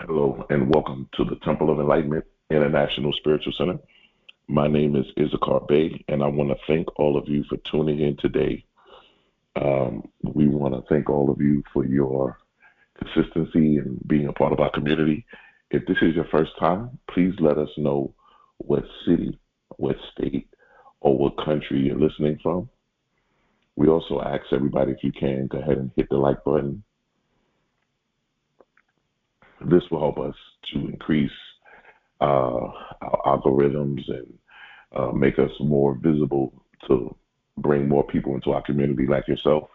Hello and welcome to the Temple of Enlightenment International Spiritual Center. My name is Issachar Bey, and I want to thank all of you for tuning in today. We want to thank all of you for your consistency and being a part of our community. If this is your first time, please let us know what city, what state, or what country you're listening from. We also ask everybody, if you can, go ahead and hit the like button. This will help us to increase our algorithms and make us more visible to bring more people into our community like yourself.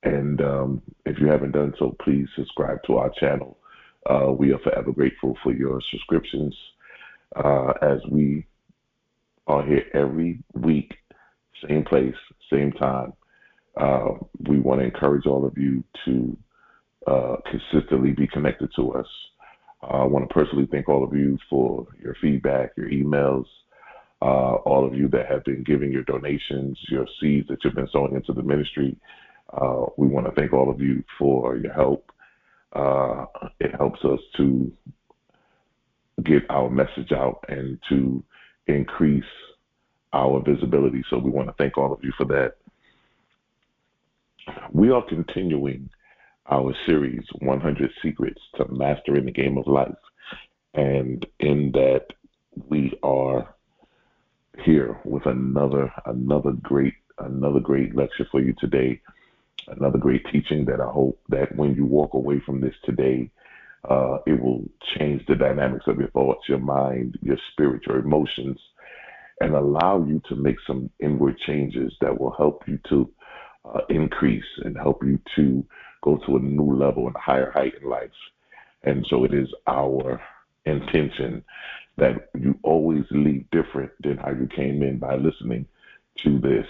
And if you haven't done so, please subscribe to our channel. We are forever grateful for your subscriptions as we are here every week, same place, same time. We want to encourage all of you to consistently be connected to us. I want to personally thank all of you for your feedback, your emails, all of you that have been giving your donations, your seeds that you've been sowing into the ministry. We want to thank all of you for your help. It helps us to get our message out and to increase our visibility. So we want to thank all of you for that. We are continuing our series, 100 Secrets to Mastering the Game of Life. And in that, we are here with another great lecture for you today, another great teaching that I hope that when you walk away from this today, it will change the dynamics of your thoughts, your mind, your spirit, your emotions, and allow you to make some inward changes that will help you to increase and help you to go to a new level and a higher height in life. And so it is our intention that you always leave different than how you came in by listening to this.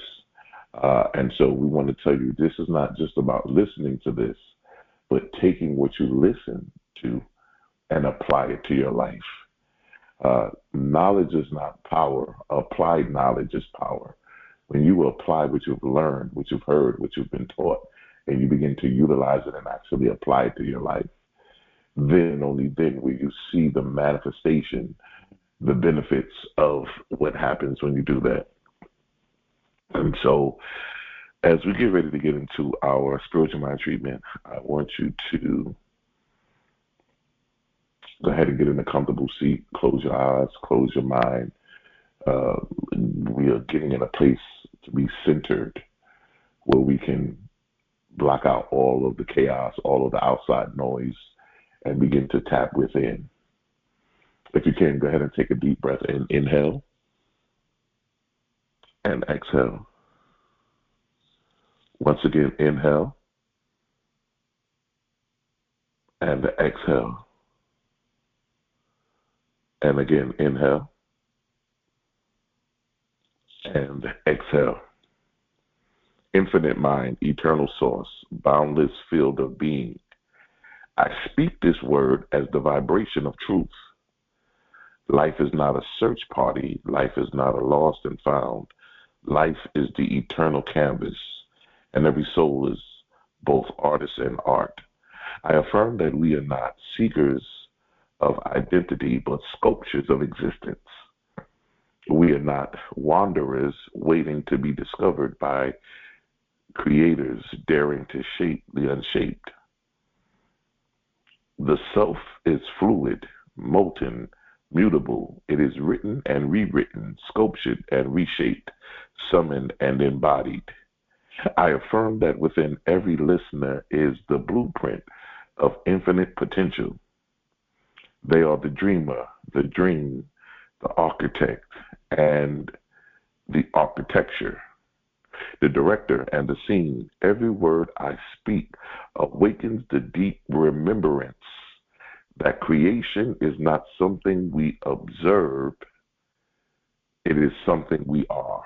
And so we want to tell you, this is not just about listening to this, but taking what you listen to and apply it to your life. Knowledge is not power. Applied knowledge is power. When you apply what you've learned, what you've heard, what you've been taught, and you begin to utilize it and actually apply it to your life, then and only then will you see the manifestation, the benefits of what happens when you do that. And so as we get ready to get into our spiritual mind treatment, I want you to go ahead and get in a comfortable seat, close your eyes, close your mind. We are getting in a place to be centered where we can block out all of the chaos, all of the outside noise, and begin to tap within. If you can, go ahead and take a deep breath in. Inhale and exhale. Once again, inhale and exhale. And again, inhale and exhale. Infinite mind, eternal source, boundless field of being. I speak this word as the vibration of truth. Life is not a search party. Life is not a lost and found. Life is the eternal canvas, and every soul is both artist and art. I affirm that we are not seekers of identity, but sculptures of existence. We are not wanderers waiting to be discovered by creators daring to shape the unshaped. The self is fluid, molten, mutable. It is written and rewritten, sculptured and reshaped, summoned and embodied. I affirm that within every listener is the blueprint of infinite potential. They are the dreamer, the dream, the architect, and the architecture, the director and the scene. Every word I speak awakens the deep remembrance that creation is not something we observe, it is something we are.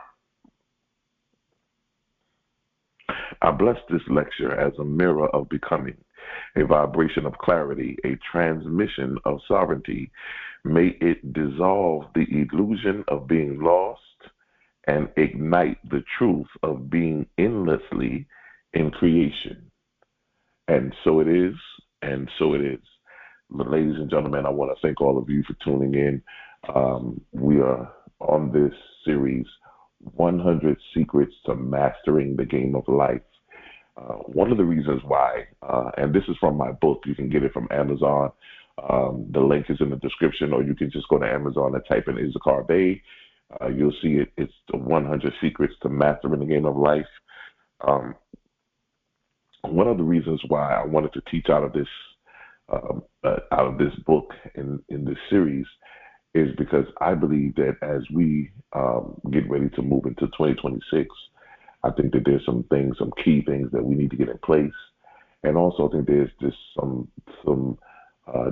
I bless this lecture as a mirror of becoming, a vibration of clarity, a transmission of sovereignty. May it dissolve the illusion of being lost and ignite the truth of being endlessly in creation. And so it is, and so it is. Ladies and gentlemen, I want to thank all of you for tuning in. We are on this series, 100 Secrets to Mastering the Game of Life. One of the reasons why, and this is from my book, you can get it from Amazon. The link is in the description, or you can just go to Amazon and type in Issachar Bey. You'll see it. It's the 100 Secrets to Mastering the Game of Life. Um, One of the reasons why I wanted to teach out of this book in this series is because I believe that as we get ready to move into 2026, I think that there's some things, some key things that we need to get in place, and also I think there's just some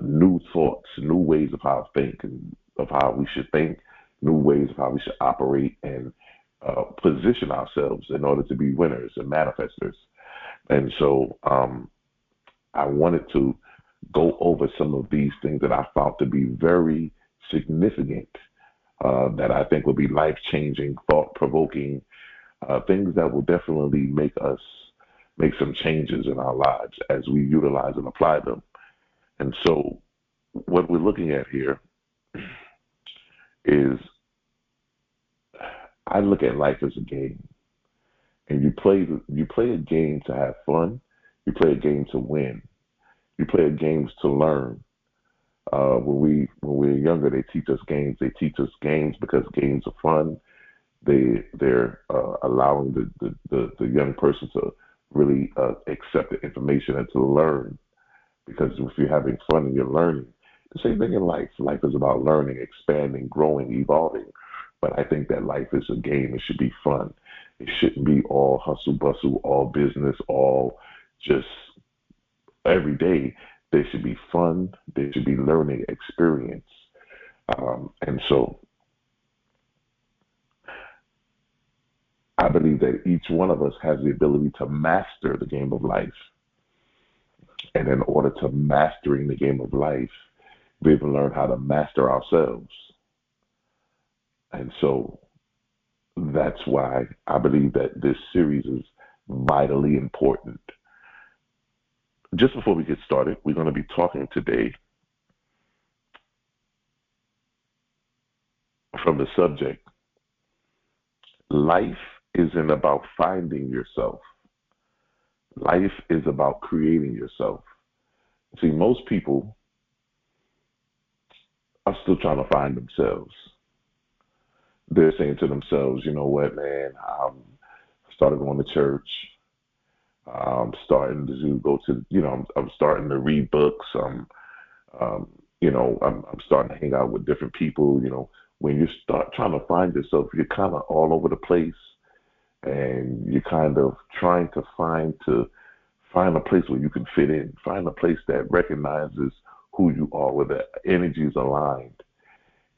new thoughts, new ways of how to think, and of how we should think, new ways of how we should operate and position ourselves in order to be winners and manifestors. And so I wanted to go over some of these things that I found to be very significant, that I think will be life changing, thought provoking, things that will definitely make us make some changes in our lives as we utilize and apply them. And so, what we're looking at here is I look at life as a game, and you play a game to have fun, you play a game to win, you play games to learn. When we're younger, they teach us games. They teach us games because games are fun. They're allowing the young person to really accept the information and to learn. Because if you're having fun and you're learning, the same thing in life. Life is about learning, expanding, growing, evolving. But I think that life is a game. It should be fun. It shouldn't be all hustle bustle, all business, all just every day. There should be fun. There should be learning experience. And so I believe that each one of us has the ability to master the game of life. And in order to mastering the game of life, we have to learn how to master ourselves. And so that's why I believe that this series is vitally important. Just before we get started, we're going to be talking today from the subject, life isn't about finding yourself. Life is about creating yourself. See, most people are still trying to find themselves. They're saying to themselves, you know what, man, I started going to church. I'm starting to go to, I'm starting to read books. Um, I'm starting to hang out with different people. When you start trying to find yourself, you're kind of all over the place, and you're kind of trying to find a place where you can fit in, find a place that recognizes who you are, where the energy is aligned.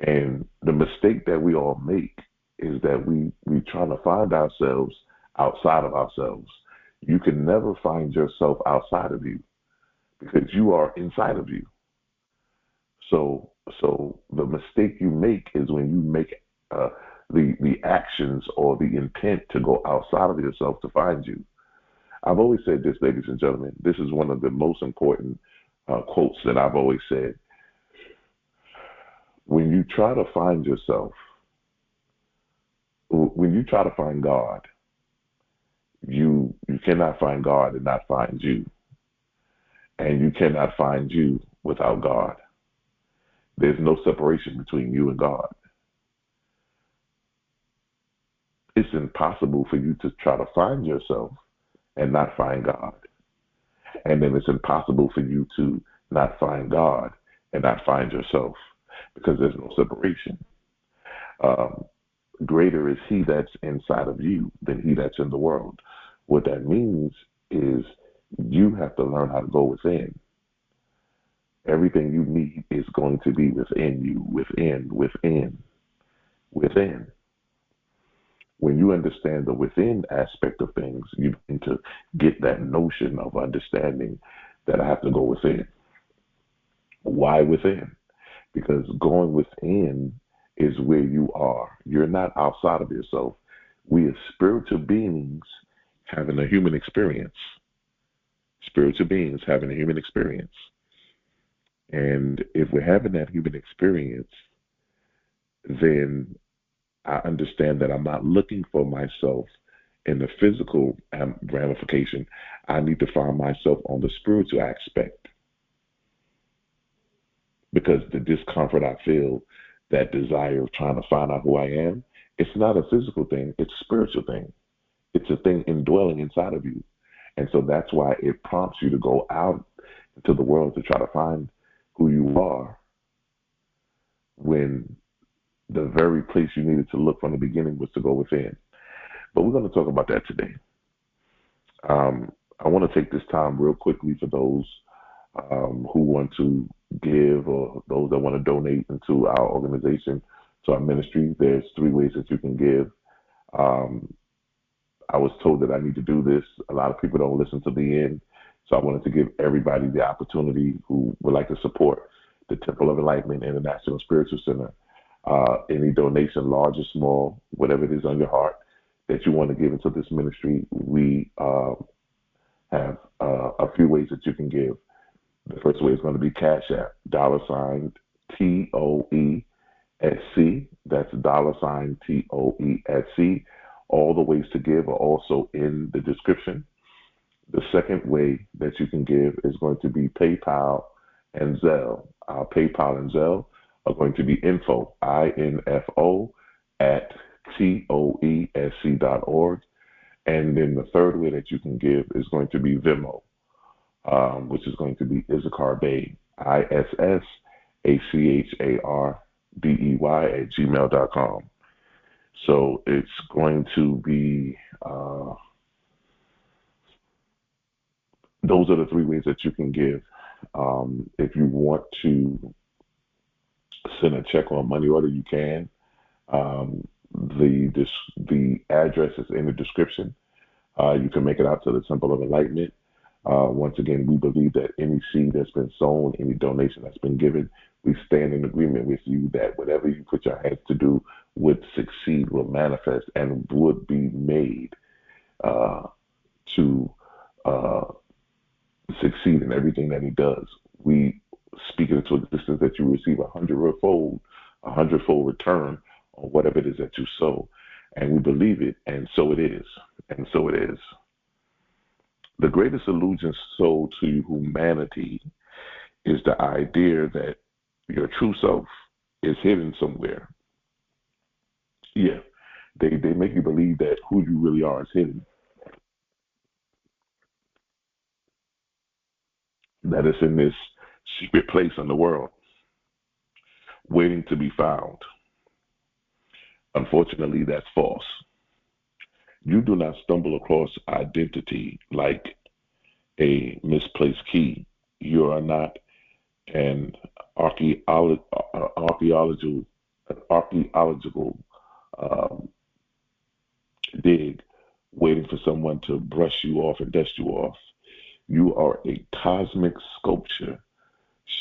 And the mistake that we all make is that we try to find ourselves outside of ourselves. You can never find yourself outside of you because you are inside of you. So the mistake you make is when you make the actions or the intent to go outside of yourself to find you. I've always said this, ladies and gentlemen. This is one of the most important quotes that I've always said. When you try to find yourself, when you try to find God, you cannot find God and not find you. And you cannot find you without God. There's no separation between you and God. It's impossible for you to try to find yourself and not find God. And then it's impossible for you to not find God and not find yourself because there's no separation. Um, Greater is he that's inside of you than he that's in the world. What that means is you have to learn how to go within. Everything you need is going to be within you, within. When you understand the within aspect of things, you begin to get that notion of understanding that I have to go within. Why within? Because going within is where you are. You're not outside of yourself. We are spiritual beings having a human experience. Spiritual beings having a human experience. And if we're having that human experience, then I understand that I'm not looking for myself in the physical ramification. I need to find myself on the spiritual aspect, because the discomfort I feel, that desire of trying to find out who I am, it's not a physical thing, it's a spiritual thing. It's a thing indwelling inside of you. And so that's why it prompts you to go out into the world to try to find who you are, when the very place you needed to look from the beginning was to go within. But we're going to talk about that today. I want to take this time real quickly for those who want to give, or those that want to donate into our organization, to our ministry. There's three ways that you can give. Um, I was told that I need to do this. A lot of people don't listen to the end. So I wanted to give everybody the opportunity who would like to support the Temple of Enlightenment International Spiritual Center. Any donation, large or small, whatever it is on your heart that you want to give into this ministry, we have a few ways that you can give. The first way is going to be Cash App, $ TOESC. That's $TOESC. All the ways to give are also in the description. The second way that you can give is going to be PayPal and Zelle. Our PayPal and Zelle are going to be info, INFO, at TOESC.org. And then the third way that you can give is going to be Venmo, which is going to be Issachar Bey, ISSACHARBEY at gmail.com. So it's going to be, those are the three ways that you can give. If you want to send a check or a money order, you can. The address is in the description. You can make it out to the Temple of Enlightenment. Once again, we believe that any seed that's been sown, any donation that's been given, we stand in agreement with you that whatever you put your hands to do would succeed, will manifest, and would be made to succeed in everything that he does. We speak it into existence that you receive a hundredfold return on whatever it is that you sow. And we believe it, and so it is. And so it is. The greatest illusion sold to humanity is the idea that your true self is hidden somewhere. Yeah, they make you believe that who you really are is hidden, that it's in this secret place in the world waiting to be found. Unfortunately, that's false. You do not stumble across identity like a misplaced key. You are not an archaeological um, dig waiting for someone to brush you off and dust you off. You are a cosmic sculpture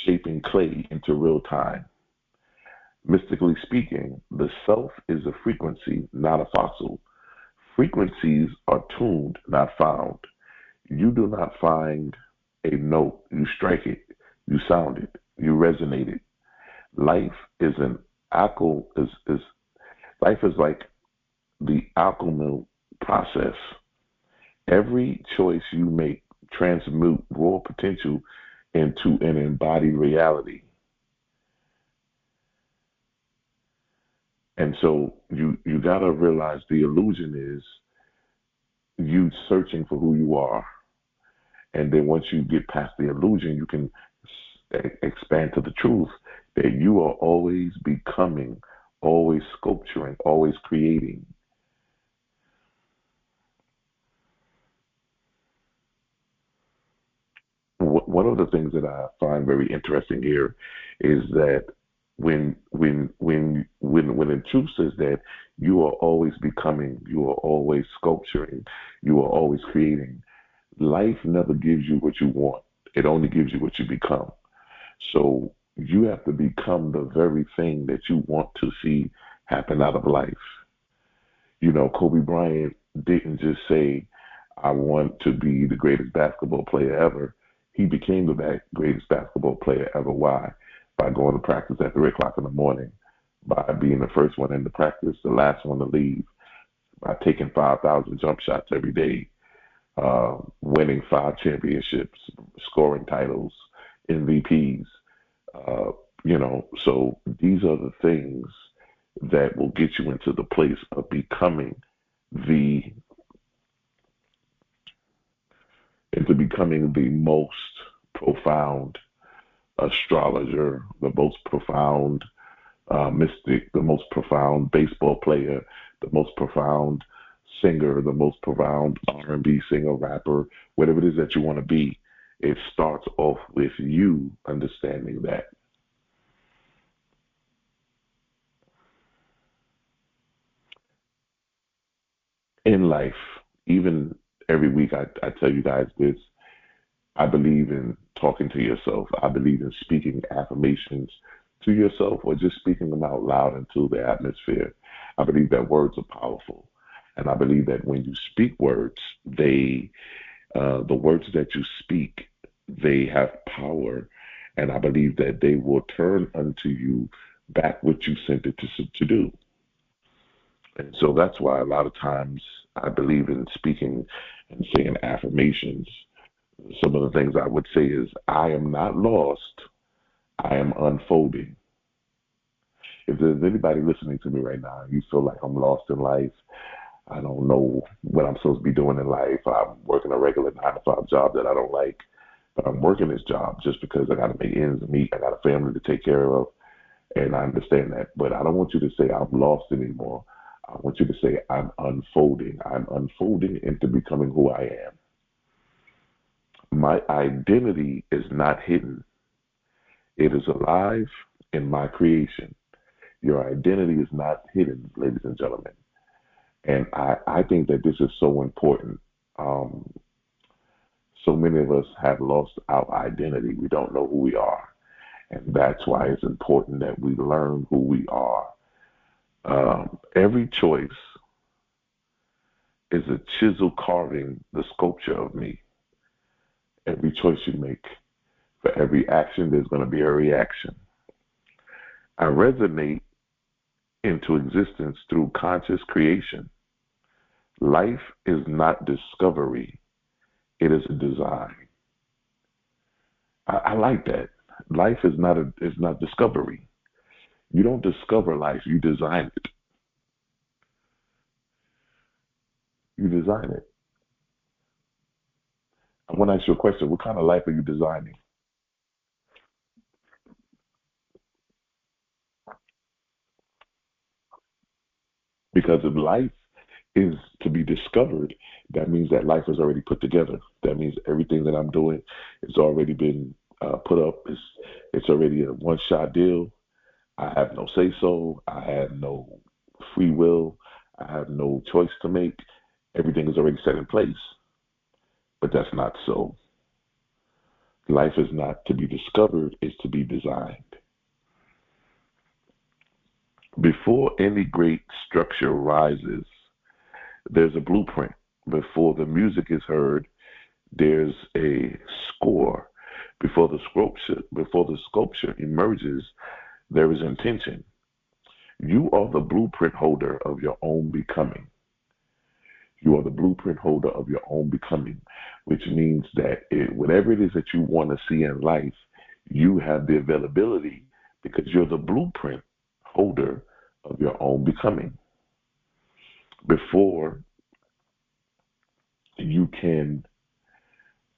shaping clay into real time. Mystically speaking, the self is a frequency, not a fossil. Frequencies are tuned, not found. You do not find a note, you strike it, you sound it, you resonate it. Life is an alchemy is life is like the alchemical process. Every choice you make transmute raw potential into an embodied reality. And so you gotta realize the illusion is you searching for who you are. And then once you get past the illusion, you can expand to the truth that you are always becoming, always sculpturing, always creating. One of the things that I find very interesting here is that when the truth says that you are always becoming, you are always sculpturing, you are always creating, life never gives you what you want. It only gives you what you become. So you have to become the very thing that you want to see happen out of life. You know, Kobe Bryant didn't just say, I want to be the greatest basketball player ever. He became the greatest basketball player ever. Why? By going to practice at 3 o'clock in the morning, by being the first one into practice, the last one to leave, by taking 5,000 jump shots every day, winning 5 championships, scoring titles, MVPs. So these are the things that will get you into the place of becoming the most profound astrologer, the most profound mystic, the most profound baseball player, the most profound singer, the most profound R&B singer, rapper, whatever it is that you want to be. It starts off with you understanding that. In life, even every week, I tell you guys this. I believe in talking to yourself. I believe in speaking affirmations to yourself or just speaking them out loud into the atmosphere. I believe that words are powerful. And I believe that when you speak words, the words that you speak, they have power. And I believe that they will turn unto you back what you sent it to do. And so that's why a lot of times I believe in speaking and saying affirmations. Some of the things I would say is, I am not lost, I am unfolding. If there's anybody listening to me right now and you feel like I'm lost in life, I don't know what I'm supposed to be doing in life, I'm working a regular 9 to 5 job that I don't like, but I'm working this job just because I got to make ends meet, I got a family to take care of, and I understand that. But I don't want you to say I'm lost anymore. I want you to say I'm unfolding. I'm unfolding into becoming who I am. My identity is not hidden. It is alive in my creation. Your identity is not hidden, ladies and gentlemen. And I think that this is so important. Um, so many of us have lost our identity. We don't know who we are. And that's why it's important that we learn who we are. Every choice is a chisel carving the sculpture of me. Every choice you make, for every action, there's going to be a reaction. I resonate into existence through conscious creation. Life is not discovery, it is a design. I like that. Life is not discovery. You don't discover life, you design it. You design it. I want to ask you a question. What kind of life are you designing? Because if life is to be discovered, that means that life is already put together. That means everything that I'm doing has already been put up. It's already a one-shot deal. I have no say so. I have no free will. I have no choice to make. Everything is already set in place. But that's not so. Life is not to be discovered, it's to be designed. Before any great structure rises, there's a blueprint. Before the music is heard, there's a score. Before the sculpture emerges, there is intention. You are the blueprint holder of your own becoming. You are the blueprint holder of your own becoming, which means that whatever it is that you want to see in life, you have the availability because you're the blueprint holder of your own becoming. Before you can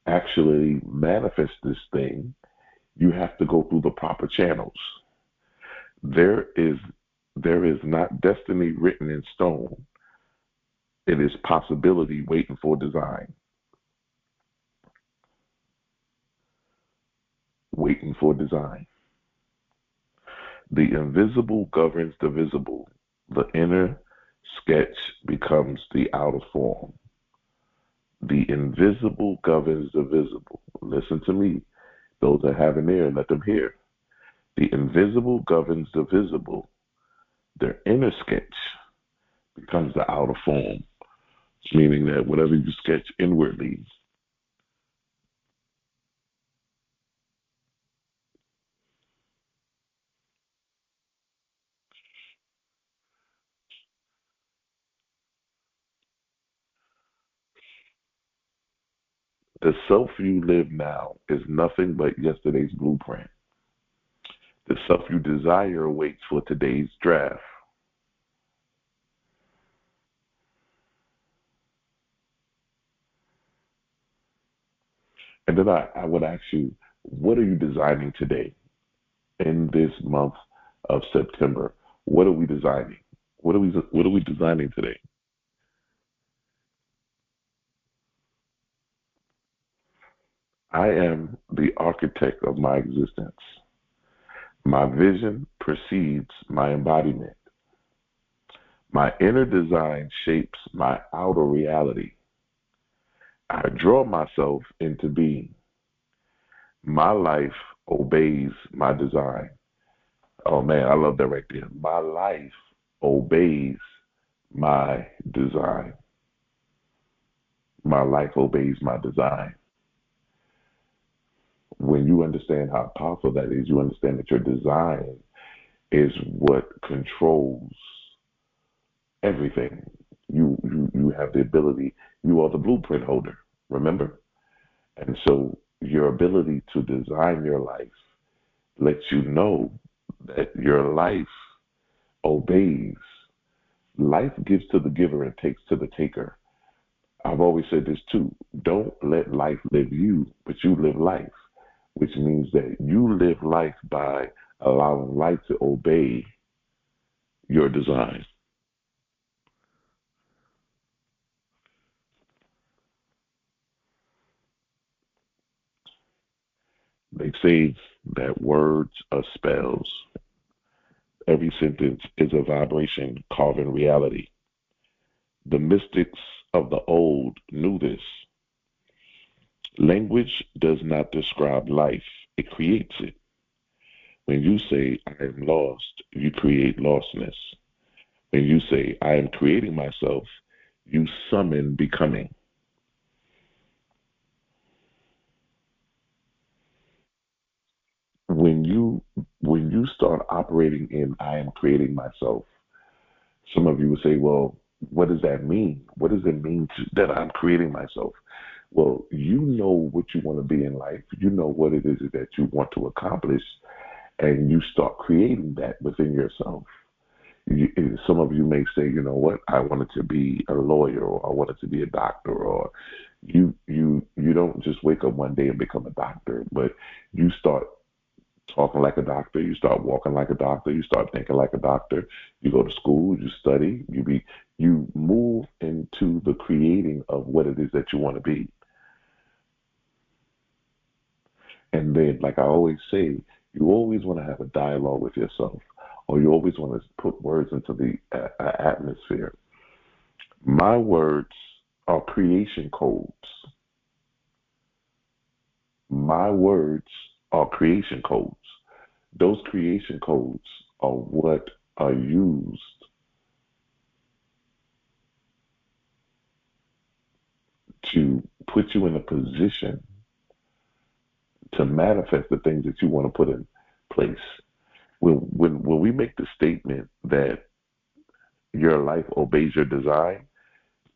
actually manifest this thing, you have to go through the proper channels. There is there is not destiny written in stone. It is possibility waiting for design. Waiting for design. The invisible governs the visible. The inner sketch becomes the outer form. The invisible governs the visible. Listen to me. Those that have an ear, let them hear. The invisible governs the visible. Their inner sketch becomes the outer form, meaning that whatever you sketch inwardly, The self you live now is nothing but yesterday's blueprint. The self you desire waits for today's draft. And then I would ask you, what are you designing today in this month of September? What are we designing? What are we designing today? I am the architect of my existence. My vision precedes my embodiment. My inner design shapes my outer reality. I draw myself into being. My life obeys my design. Oh man, I love that right there. My life obeys my design. My life obeys my design. When you understand how powerful that is, you understand that your design is what controls everything. You have the ability. You are the blueprint holder. Remember, and so your ability to design your life lets you know that your life obeys. Life gives to the giver and takes to the taker. I've always said this too. Don't let life live you, but you live life, which means that you live life by allowing life to obey your design. They say that words are spells. Every sentence is a vibration carving reality. The mystics of the old knew this. Language does not describe life, it creates it. When you say, I am lost, you create lostness. When you say, I am creating myself, you summon becoming. When you when you start operating in I am creating myself, some of you would say, well, what does that mean? What does it mean that I'm creating myself? Well, you know what you want to be in life. You know what it is that you want to accomplish, and you start creating that within yourself. Some of you may say, you know what, I wanted to be a lawyer, or I wanted to be a doctor, or you don't just wake up one day and become a doctor, but you start talking like a doctor, you start walking like a doctor, you start thinking like a doctor, you go to school, you study, you move into the creating of what it is that you want to be. And then, like I always say, you always want to have a dialogue with yourself, or you always want to put words into the atmosphere. My words are creation codes. My words are creation codes. Those creation codes are what are used to put you in a position to manifest the things that you want to put in place. When we make the statement that your life obeys your design,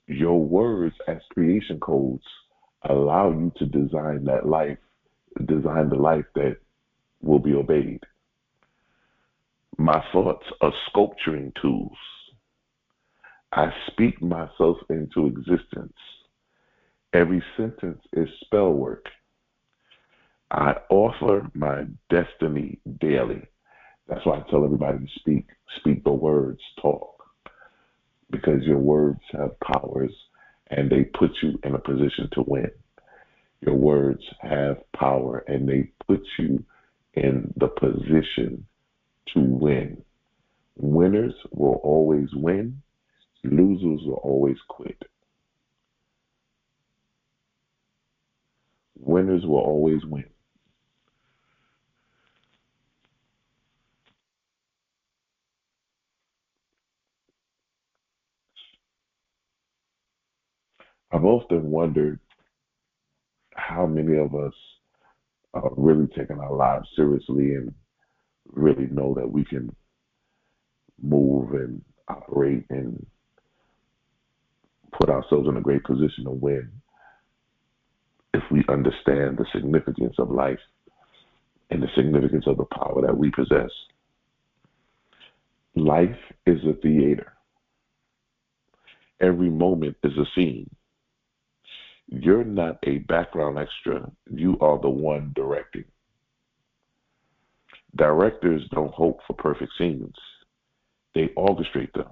your words as creation codes allow you to design that life, design the life that will be obeyed. My thoughts are sculpturing tools. I speak myself into existence. Every sentence is spell work. I offer my destiny daily. That's why I tell everybody to speak the words, talk, because your words have powers and they put you in a position to win. Your words have power and they put you in the position to win. Winners will always win, losers will always quit. Winners will always win. I've often wondered how many of us are really taking our lives seriously and really know that we can move and operate and put ourselves in a great position to win if if we understand the significance of life and the significance of the power that we possess. Life is a theater. Every moment is a scene. You're not a background extra. You are the one directing. Directors don't hope for perfect scenes. They orchestrate them.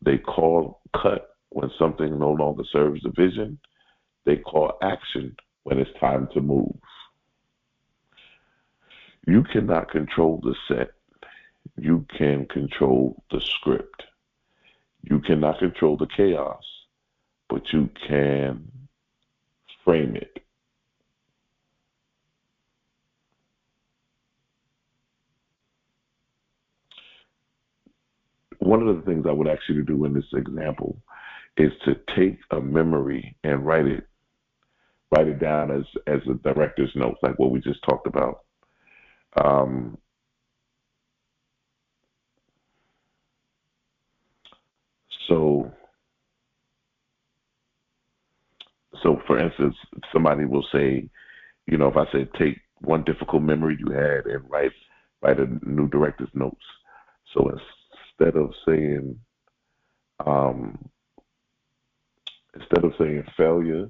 They call cut when something no longer serves the vision. They call action when it's time to move. You cannot control the set. You can control the script. You cannot control the chaos, but you can frame it. One of the things I would ask you to do in this example is to take a memory and write it down as a director's notes, like what we just talked about. Um, so, so for instance, somebody will say, if I said take one difficult memory you had and write a new director's notes. So instead of saying um, failure,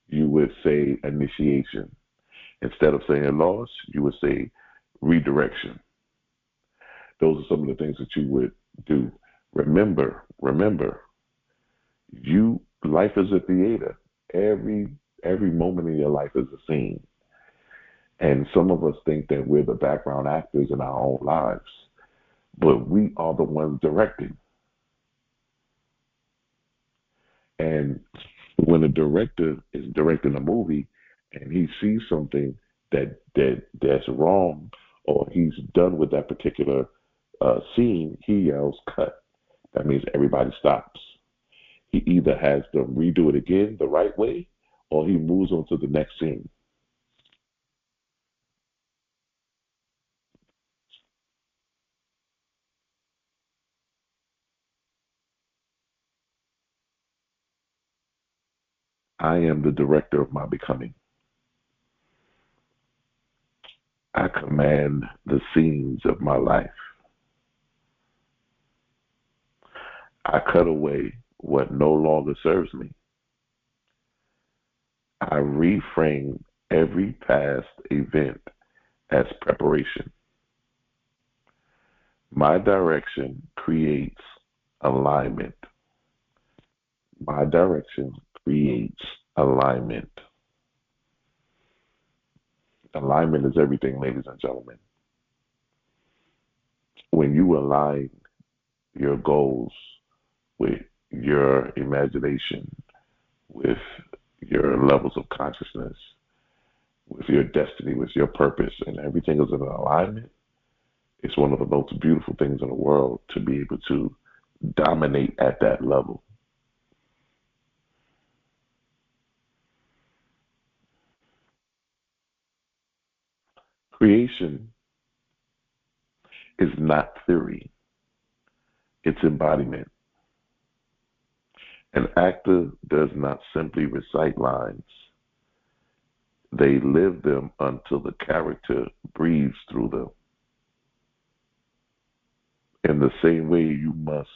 you would say initiation. Instead of saying loss, you would say redirection. Those are some of the things that you would do. Remember, life is a theater. Every moment in your life is a scene. And some of us think that we're the background actors in our own lives, but we are the ones directing. And when a director is directing a movie and he sees something that's wrong, or he's done with that particular scene, he yells cut. That means everybody stops. He either has them redo it again the right way, or he moves on to the next scene. I am the director of my becoming. I command the scenes of my life. I cut away what no longer serves me. I reframe every past event as preparation. My direction creates alignment. My direction creates alignment. Alignment is everything, ladies and gentlemen. When you align your goals with your imagination, with your levels of consciousness, with your destiny, with your purpose, and everything is in alignment, it's one of the most beautiful things in the world to be able to dominate at that level. Creation is not theory, it's embodiment. An actor does not simply recite lines, they live them until the character breathes through them. In the same way, you must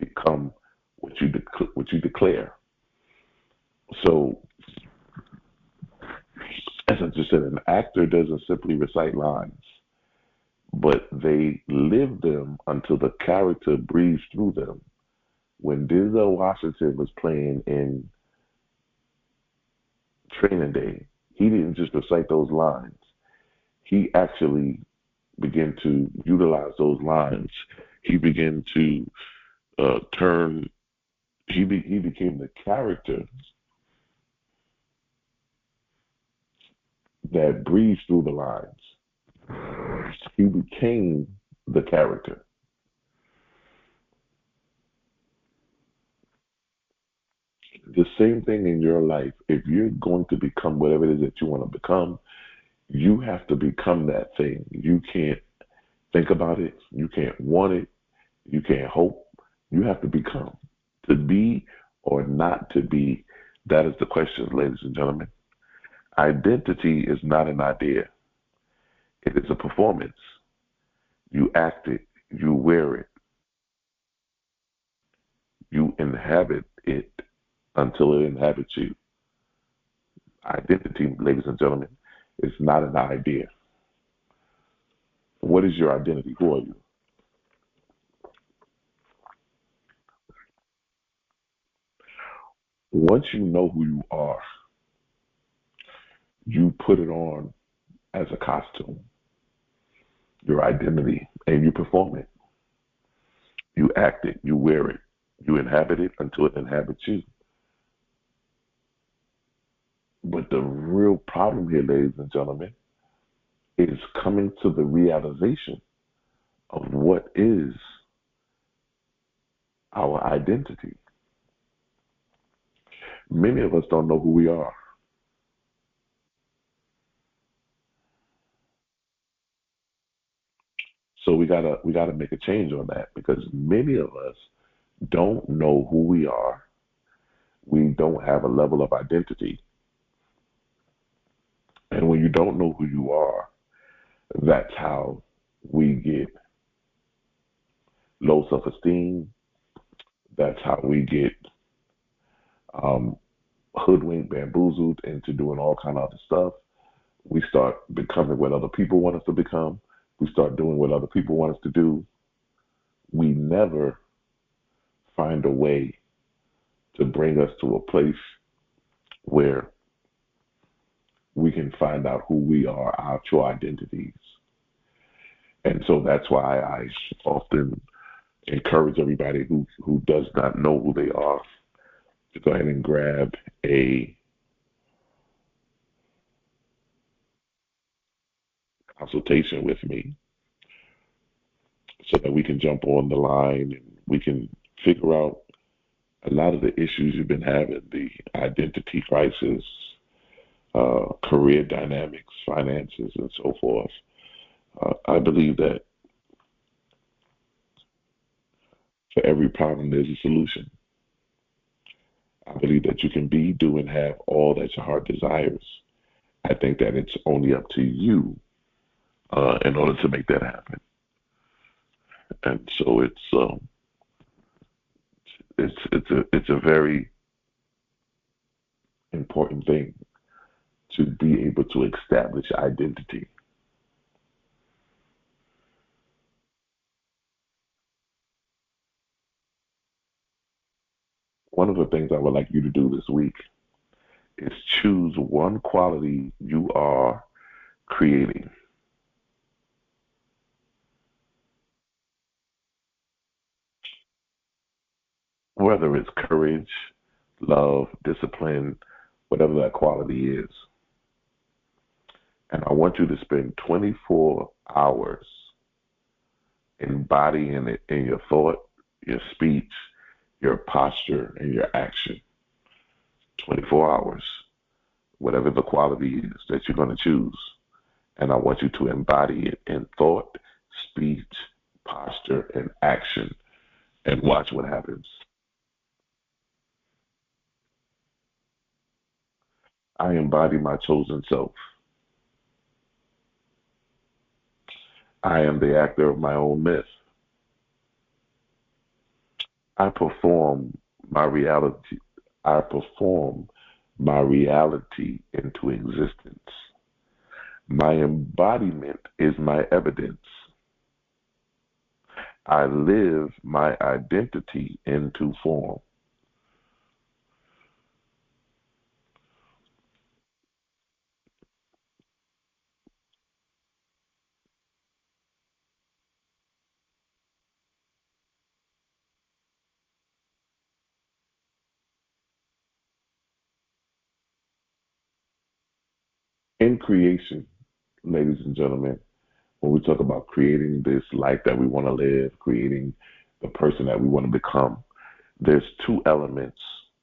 become what you declare. So, as I just said, an actor doesn't simply recite lines, but they live them until the character breathes through them. When Denzel Washington was playing in Training Day, he didn't just recite those lines. He actually began to utilize those lines. He began to turn. He became the character that breathes through the lines. He became the character. The same thing in your life. If you're going to become whatever it is that you want to become, you have to become that thing. You can't think about it. You can't want it. You can't hope. You have to become. To be or not to be, that is the question, ladies and gentlemen. Identity is not an idea. It is a performance. You act it, you wear it, you inhabit it until it inhabits you. Identity, ladies and gentlemen, is not an idea. What is your identity? Who are you? Once you know who you are, you put it on as a costume, your identity, and you perform it. You act it, you wear it, you inhabit it until it inhabits you. But the real problem here, ladies and gentlemen, is coming to the realization of what is our identity. Many of us don't know who we are. So we gotta make a change on that because many of us don't know who we are. We don't have a level of identity. And when you don't know who you are, that's how we get low self esteem. That's how we get um, hoodwinked, bamboozled into doing all kind of other stuff. We start becoming what other people want us to become. We start doing what other people want us to do. We never find a way to bring us to a place where we can find out who we are, our true identities. And so that's why I often encourage everybody who does not know who they are to go ahead and grab a consultation with me so that we can jump on the line and we can figure out a lot of the issues you've been having, the identity crisis, career dynamics, finances, and so forth. I believe that for every problem, there's a solution. I believe that you can be, do, and have all that your heart desires. I think that it's only up to you in order to make that happen. And so it's a very important thing to be able to establish identity. One of the things I would like you to do this week is choose one quality you are creating, whether it's courage, love, discipline, whatever that quality is. And I want you to spend 24 hours embodying it in your thought, your speech, your posture, and your action. 24 hours, whatever the quality is that you're going to choose. And I want you to embody it in thought, speech, posture, and action, and watch what happens. I embody my chosen self. I am the actor of my own myth. I perform my reality. I perform my reality into existence. My embodiment is my evidence. I live my identity into form. In creation, ladies and gentlemen, when we talk about creating this life that we want to live, creating the person that we want to become, there's two elements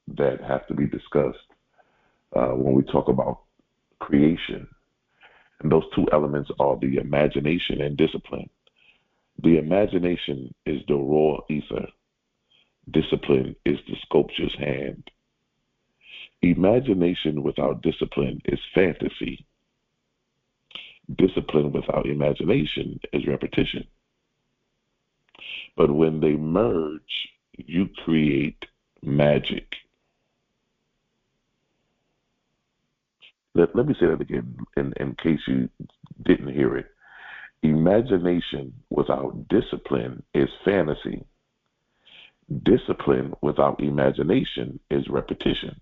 that have to be discussed when we talk about creation. And those two elements are the imagination and discipline. The imagination is the raw ether. Discipline is the sculpture's hand. Imagination without discipline is fantasy. Discipline without imagination is repetition. But when they merge, you create magic. Let me say that again in case you didn't hear it. Imagination without discipline is fantasy. Discipline without imagination is repetition.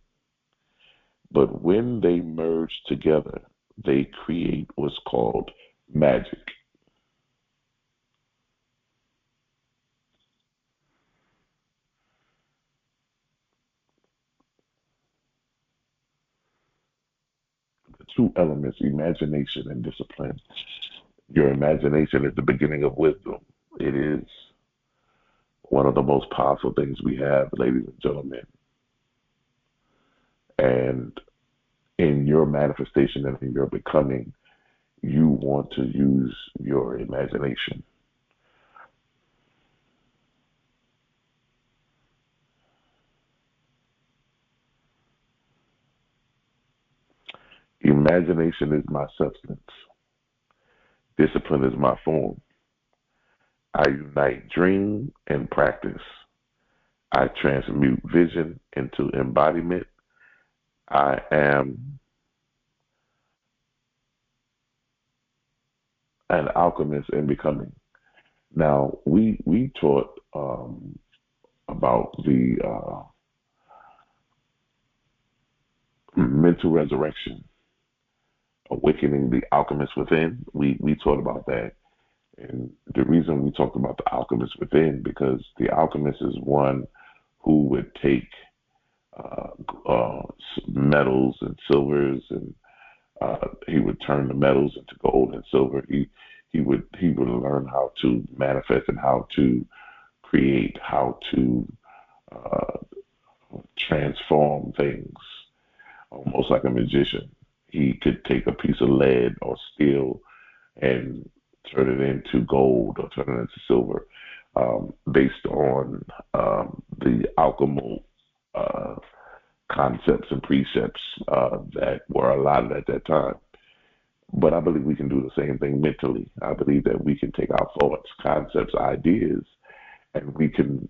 But when they merge together, they create what's called magic. The two elements, imagination and discipline. Your imagination is the beginning of wisdom. It is one of the most powerful things we have, ladies and gentlemen. And in your manifestation and in your becoming, you want to use your imagination. Imagination is my substance. Discipline is my form. I unite dream and practice. I transmute vision into embodiment. I am an alchemist in becoming. Now, we taught about the mental resurrection, awakening the alchemist within. We taught about that. And the reason we talked about the alchemist within, because the alchemist is one who would take uh, uh, metals and silvers, and he would turn the metals into gold and silver. He would learn how to manifest and how to create, how to uh, transform things, almost like a magician. He could take a piece of lead or steel and turn it into gold or turn it into silver, based on the alchemical uh, concepts and precepts that were allotted at that time. But I believe we can do the same thing mentally. I believe that we can take our thoughts, concepts, ideas, and we can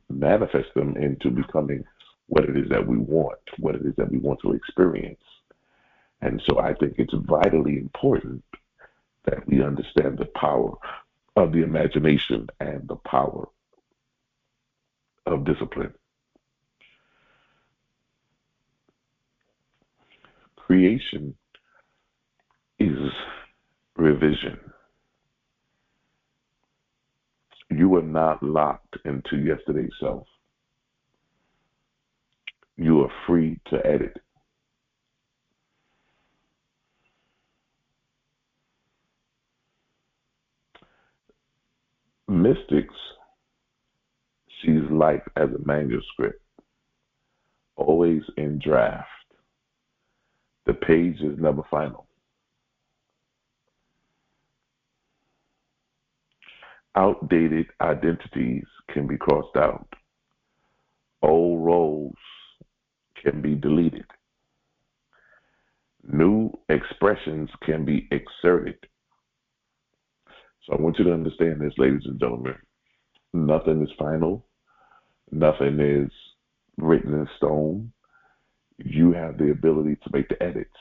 manifest them into becoming what it is that we want, what it is that we want to experience. And so I think it's vitally important that we understand the power of the imagination and the power of discipline. Creation is revision. You are not locked into yesterday's self. You are free to edit. Mystics sees life as a manuscript, always in draft. The page is never final. Outdated identities can be crossed out. Old roles can be deleted. New expressions can be exerted. So I want you to understand this, ladies and gentlemen. Nothing is final. Nothing is written in stone. You have the ability to make the edits.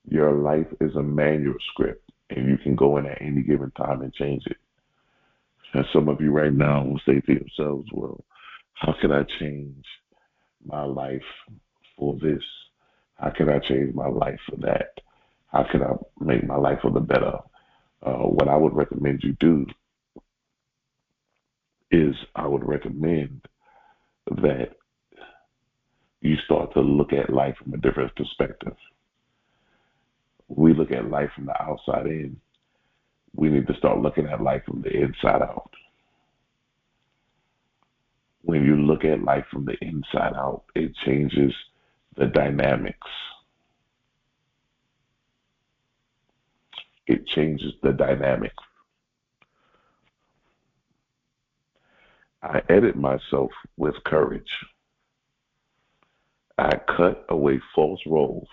Your life is a manuscript, and you can go in at any given time and change it. And some of you right now will say to yourselves, well, how can I change my life for this? How can I change my life for that? How can I make my life for the better? What I would recommend you do is I would recommend that you start to look at life from a different perspective. We look at life from the outside in. We need to start looking at life from the inside out. When you look at life from the inside out, it changes the dynamics. It changes the dynamics. I edit myself with courage. I cut away false roles.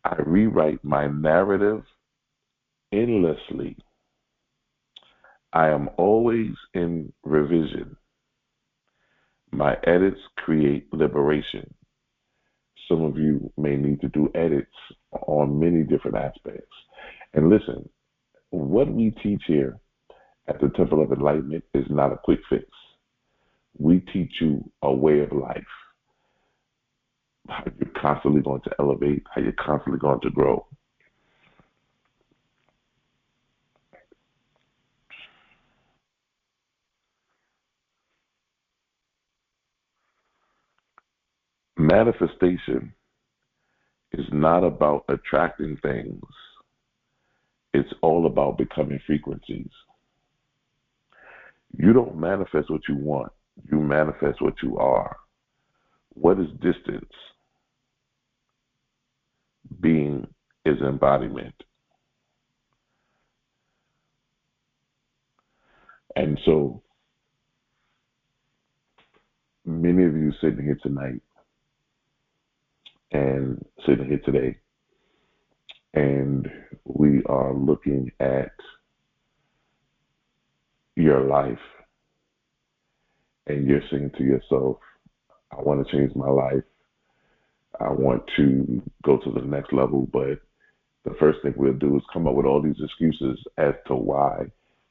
I rewrite my narrative endlessly. I am always in revision. My edits create liberation. Some of you may need to do edits on many different aspects. And listen, what we teach here at the Temple of Enlightenment is not a quick fix. We teach you a way of life, how you're constantly going to elevate, how you're constantly going to grow. Manifestation is not about attracting things, it's all about becoming frequencies. You don't manifest what you want, you manifest what you are. What is distance? Being is embodiment. And so many of you sitting here tonight and sitting here today, and we are looking at your life, and you're saying to yourself, I want to change my life. I want to go to the next level, but the first thing we'll do is come up with all these excuses as to why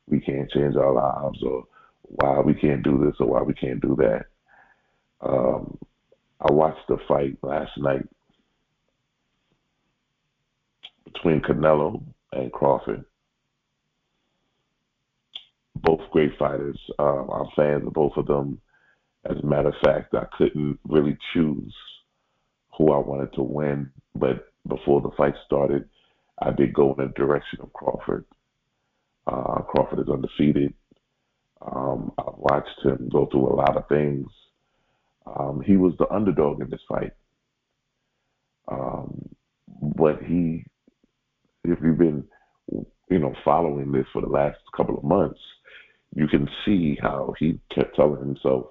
we can't change our lives, or why we can't do this, or why we can't do that. Um, I watched the fight last night between Canelo and Crawford. Both great fighters. I'm fans of both of them. As a matter of fact, I couldn't really choose who I wanted to win, but before the fight started, I did go in the direction of Crawford. Crawford is undefeated. I've watched him go through a lot of things. He was the underdog in this fight. But if you've been, following this for the last couple of months, you can see how he kept telling himself,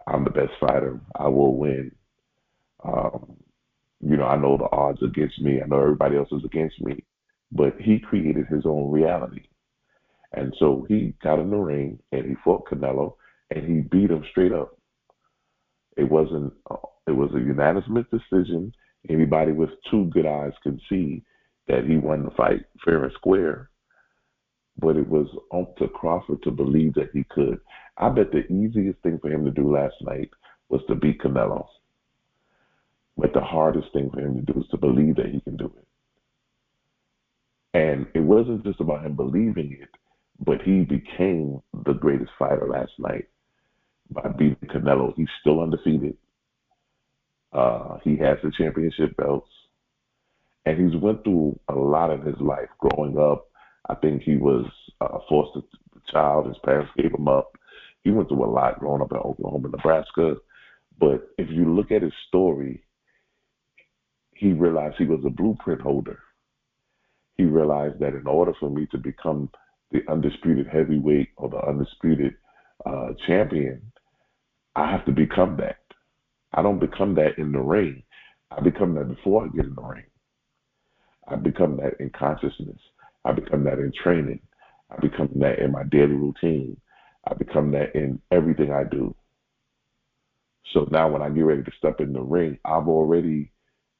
I'm the best fighter. I will win. Um, I know the odds against me. I know everybody else is against me. But he created his own reality. And so he got in the ring and he fought Canelo and he beat him straight up. It wasn't. It was a unanimous decision. Anybody with two good eyes can see that he won the fight fair and square. But it was up to Crawford to believe that he could. I bet the easiest thing for him to do last night was to beat Canelo. But the hardest thing for him to do is to believe that he can do it. And it wasn't just about him believing it, but he became the greatest fighter last night by beating Canelo. He's still undefeated. He has the championship belts. And he's went through a lot in his life growing up. I think he was foster child. His parents gave him up. He went through a lot growing up in Oklahoma, Nebraska. But if you look at his story, he realized he was a blueprint holder. He realized that in order for me to become the undisputed heavyweight or the undisputed champion, I have to become that. I don't become that in the ring. I become that before I get in the ring. I become that in consciousness. I become that in training. I become that in my daily routine. I become that in everything I do. So now when I get ready to step in the ring, I'm already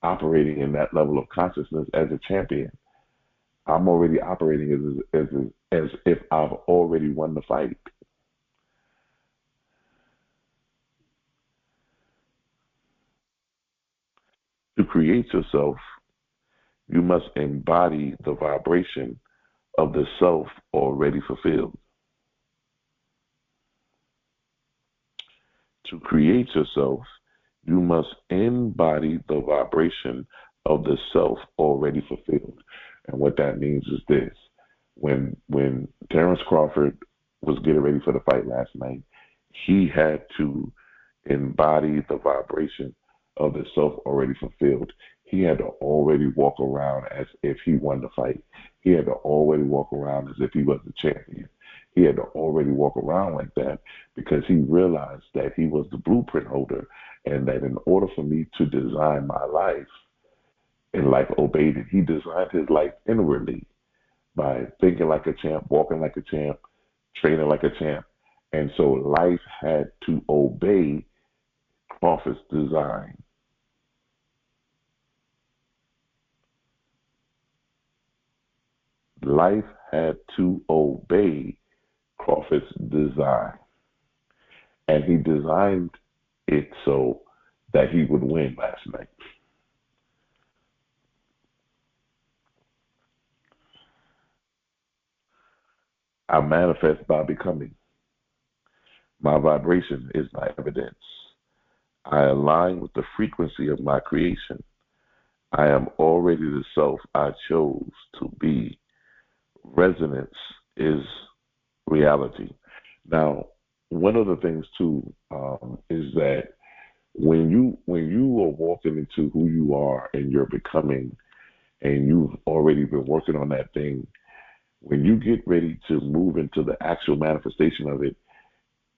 operating in that level of consciousness as a champion. I'm already operating as if I've already won the fight. To create yourself, you must embody the vibration of the self already fulfilled. To create yourself, you must embody the vibration of the self already fulfilled. And what that means is this. When Terrence Crawford was getting ready for the fight last night, he had to embody the vibration of the self already fulfilled. He had to already walk around as if he won the fight. He had to already walk around as if he was the champion. He had to already walk around like that because he realized that he was the blueprint holder and that in order for me to design my life and life obeyed it, he designed his life inwardly by thinking like a champ, walking like a champ, training like a champ. And so life had to obey Crawford's design. Life had to obey Crawford's design. And he designed it so that he would win last night. I manifest by becoming. My vibration is my evidence. I align with the frequency of my creation. I am already the self I chose to be. Resonance is reality. Now, one of the things too is that when you are walking into who you are and you're becoming, and you've already been working on that thing, when you get ready to move into the actual manifestation of it,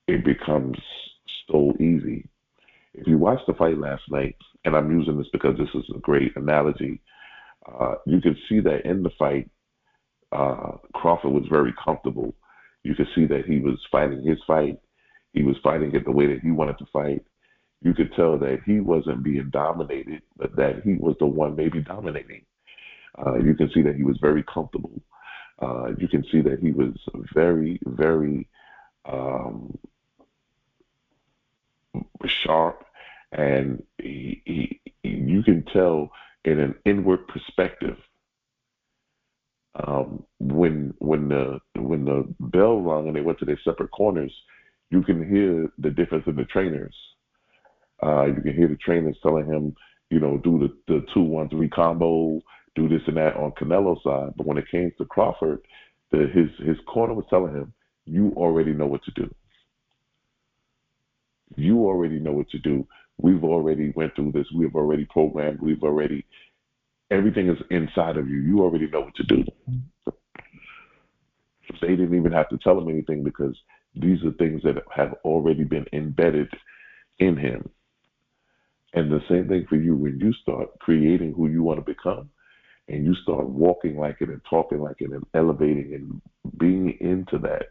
it becomes so easy. If you watched the fight last night, and I'm using this because this is a great analogy, you could see that in the fight, Crawford was very comfortable. You could see that he was fighting his fight. He was fighting it the way that he wanted to fight. You could tell that he wasn't being dominated, but that he was the one maybe dominating. You can see that he was very comfortable. You can see that he was very, very um, sharp, and you can tell in an inward perspective when the bell rung and they went to their separate corners, you can hear the difference in the trainers. You can hear the trainers telling him, do the 2-1-3 combo, do this and that on Canelo's side. But when it came to Crawford, his corner was telling him, you already know what to do. You already know what to do. We've already went through this. We've already programmed. Everything is inside of you. You already know what to do. They didn't even have to tell him anything because these are things that have already been embedded in him. And the same thing for you when you start creating who you want to become and you start walking like it and talking like it and elevating and being into that.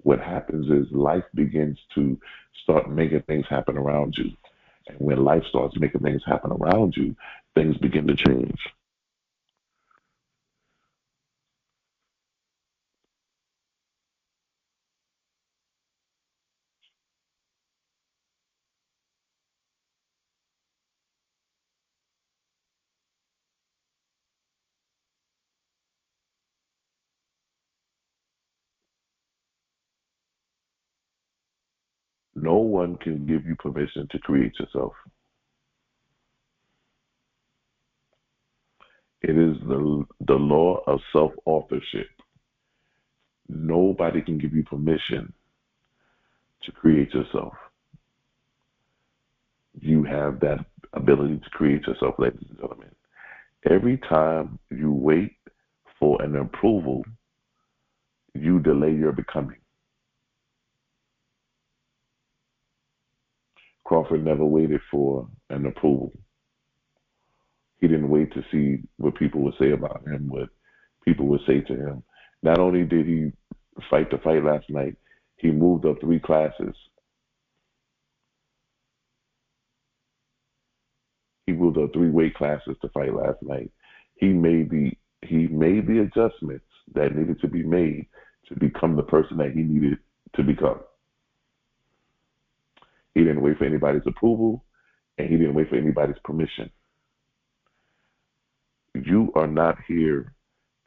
What happens is life begins to start making things happen around you. And when life starts making things happen around you, things begin to change. No one can give you permission to create yourself. It is the law of self authorship. Nobody can give you permission to create yourself. You have that ability to create yourself, ladies and gentlemen. Every time you wait for an approval, you delay your becoming. Crawford never waited for an approval. He didn't wait to see what people would say about him, what people would say to him. Not only did he fight the fight last night, he moved up 3 classes. He moved up 3 weight classes to fight last night. He made the he made the adjustments that needed to be made to become the person that he needed to become. He didn't wait for anybody's approval, and he didn't wait for anybody's permission. You are not here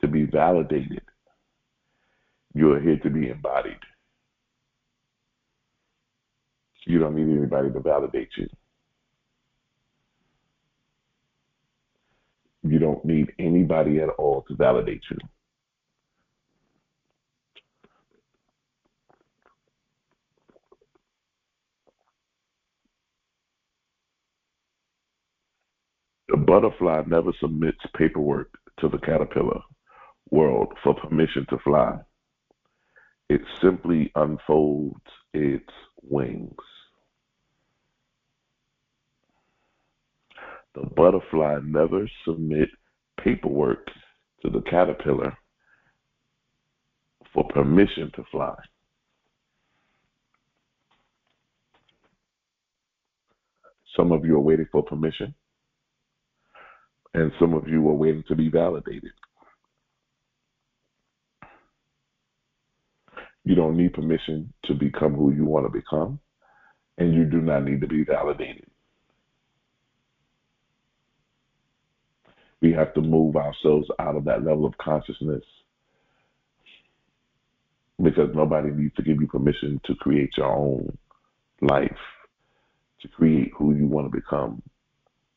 to be validated. You are here to be embodied. You don't need anybody to validate you. You don't need anybody at all to validate you. The butterfly never submits paperwork to the caterpillar world for permission to fly. It simply unfolds its wings. The butterfly never submit paperwork to the caterpillar for permission to fly. Some of you are waiting for permission, and some of you are waiting to be validated. You don't need permission to become who you want to become, and you do not need to be validated. We have to move ourselves out of that level of consciousness because nobody needs to give you permission to create your own life, to create who you want to become,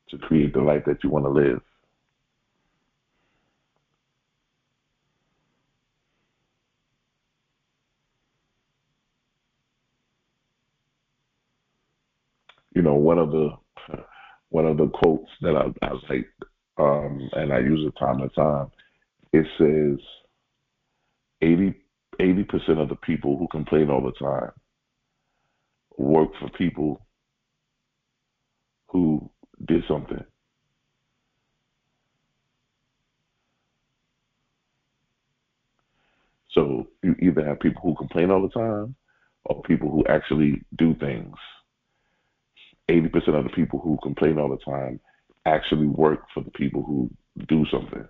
to create the life that you want to live. You know, one of the quotes that I like, and I use it time to time. It says 80% of the people who complain all the time work for people who did something. So you either have people who complain all the time or people who actually do things. 80% of the people who complain all the time actually work for the people who do something.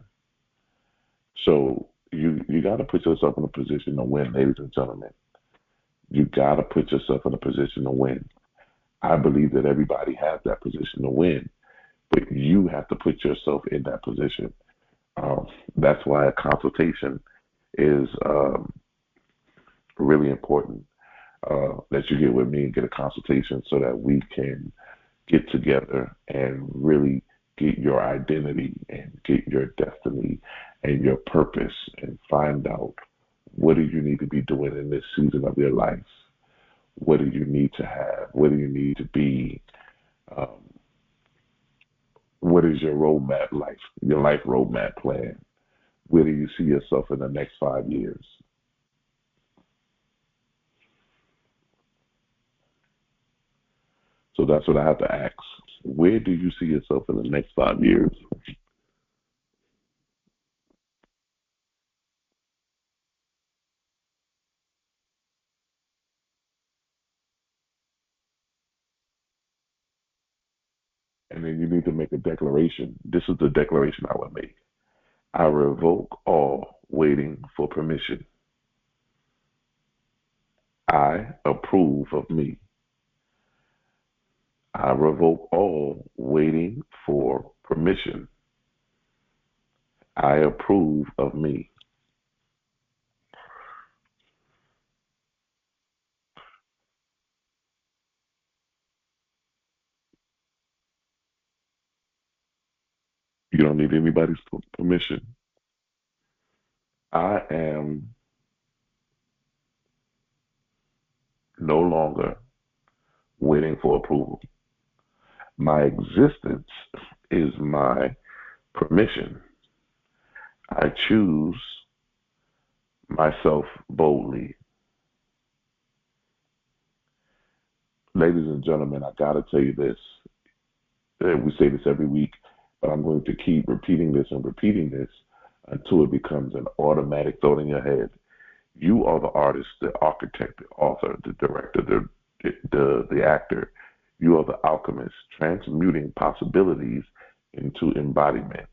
So you got to put yourself in a position to win, ladies and gentlemen. You got to put yourself in a position to win. I believe that everybody has that position to win, but you have to put yourself in that position. That's why a consultation is really important. That you get with me and get a consultation so that we can get together and really get your identity and get your destiny and your purpose and find out what do you need to be doing in this season of your life. What do you need to have? What do you need to be? Um, what is your roadmap life? Your life roadmap plan? Where do you see yourself in the next 5 years? So that's what I have to ask. Where do you see yourself in the next 5 years? And then you need to make a declaration. This is the declaration I would make. I revoke all waiting for permission. I approve of me. I revoke all waiting for permission. I approve of me. You don't need anybody's permission. I am no longer waiting for approval. My existence is my permission. I choose myself boldly. Ladies and gentlemen, I got to tell you this. We say this every week, but I'm going to keep repeating this and repeating this until it becomes an automatic thought in your head. You are the artist, the architect, the author, the director, the actor. You are the alchemist, transmuting possibilities into embodiment.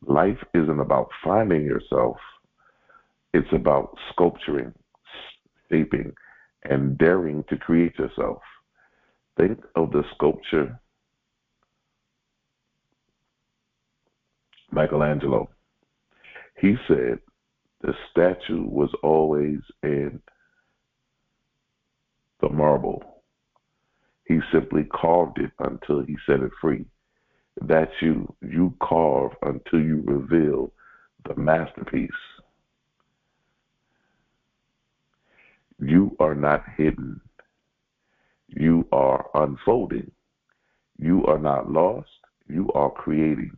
Life isn't about finding yourself. It's about sculpturing, shaping, and daring to create yourself. Think of the sculpture Michelangelo. He said the statue was always in the marble. He simply carved it until he set it free. That's you. You carve until you reveal the masterpiece. You are not hidden. You are unfolding. You are not lost. You are creating.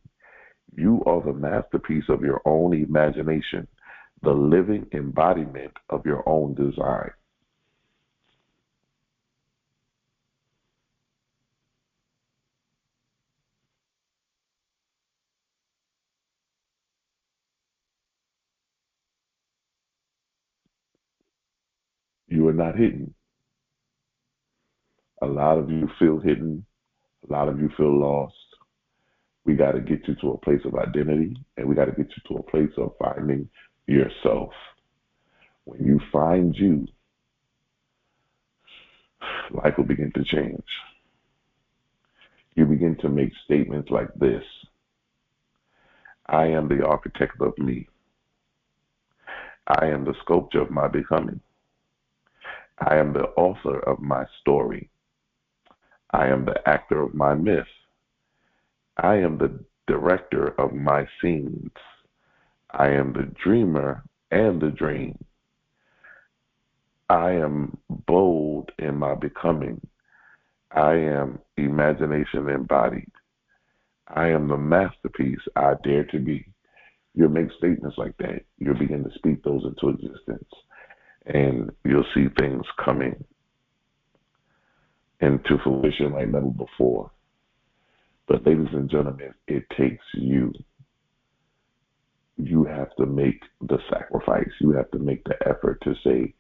You are the masterpiece of your own imagination, the living embodiment of your own design. You are not hidden. A lot of you feel hidden. A lot of you feel lost. We got to get you to a place of identity, and we got to get you to a place of finding yourself. When you find you, life will begin to change. You begin to make statements like this: I am the architect of me. I am the sculptor of my becoming. I am the author of my story. I am the actor of my myth. I am the director of my scenes. I am the dreamer and the dream. I am bold in my becoming. I am imagination embodied. I am the masterpiece I dare to be. You'll make statements like that. You'll begin to speak those into existence. And you'll see things coming into fruition like never before. But ladies and gentlemen, it takes you. You have to make the sacrifice. You have to make the effort to say,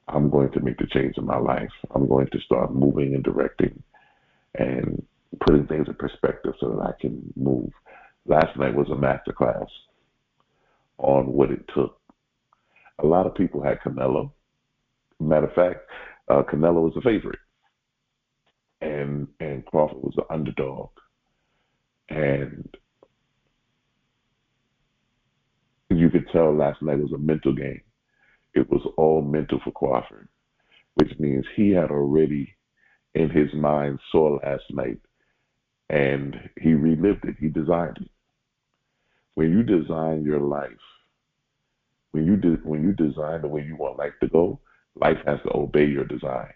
I'm going to make the change in my life. I'm going to start moving and directing and putting things in perspective so that I can move. Last night was a masterclass on what it took. A lot of people had Canelo. Matter of fact, Canelo was a favorite, and Crawford was the underdog. And you could tell last night was a mental game. It was all mental for Crawford, which means he had already in his mind saw last night and he relived it. He designed it. When you design your life, when you design the way you want life to go, life has to obey your design.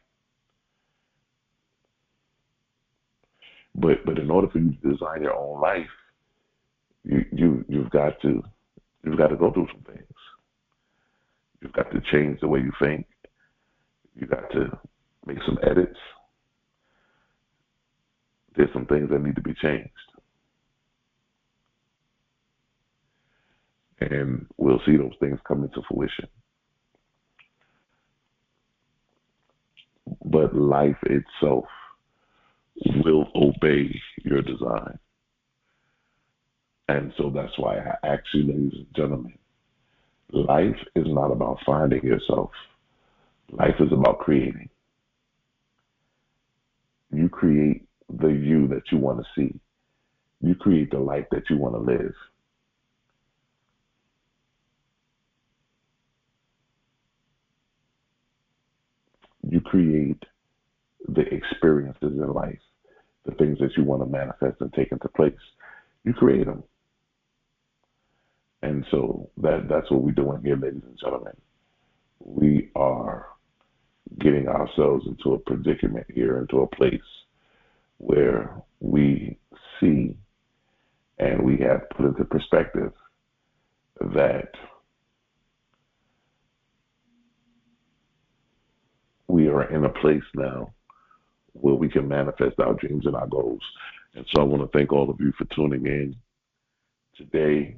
But in order for you to design your own life, you've got to go through some things. You've got to change the way you think. You got to make some edits. There's some things that need to be changed. And we'll see those things come into fruition. But life itself will obey your design. And so that's why I ask you, ladies and gentlemen, life is not about finding yourself. Life is about creating. You create the you that you want to see. You create the life that you want to live. You create the experiences in life, the things that you want to manifest and take into place. You create them. And so that's what we're doing here, ladies and gentlemen. We are getting ourselves into a predicament here, into a place where we see and we have put into perspective that we are in a place now where we can manifest our dreams and our goals. And so I want to thank all of you for tuning in today.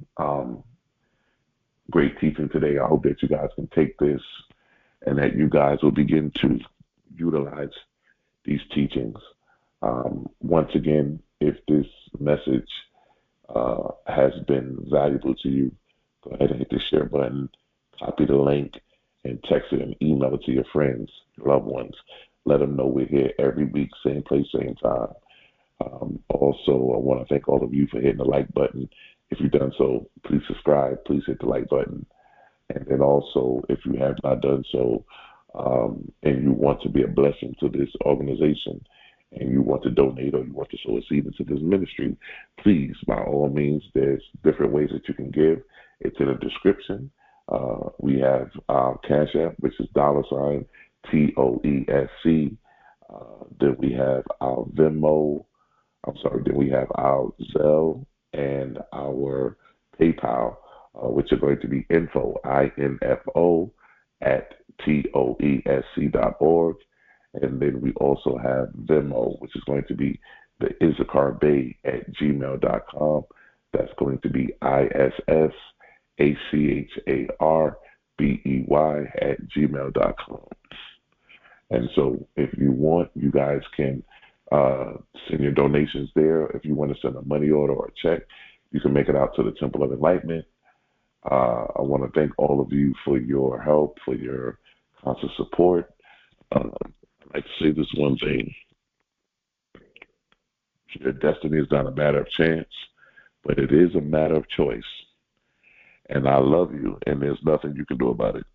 Great teaching today. I hope that you guys can take this and that you guys will begin to utilize these teachings. Once again, if this message has been valuable to you, go ahead and hit the share button, copy the link, and text it and email it to your friends, your loved ones. Let them know we're here every week, same place, same time. Also, I want to thank all of you for hitting the like button. If you've done so, please subscribe. Please hit the like button. And then also, if you have not done so, and you want to be a blessing to this organization, and you want to donate or you want to sow a seed into this ministry, please, by all means, there's different ways that you can give. It's in the description. We have our Cash App, which is $ TOESC. Then we have our Venmo, I'm sorry, then we have our Zelle and our PayPal, which are going to be info, INFO, at TOESC.org. And then we also have Venmo, which is going to be the Issachar Bey at gmail.com. That's going to be ISSACHARBEY at gmail.com. And so if you want, you guys can send your donations there. If you want to send a money order or a check, you can make it out to the Temple of Enlightenment. I want to thank all of you for your help, for your constant support. I'd like to say this one thing. Your destiny is not a matter of chance, but it is a matter of choice. And I love you, and there's nothing you can do about it.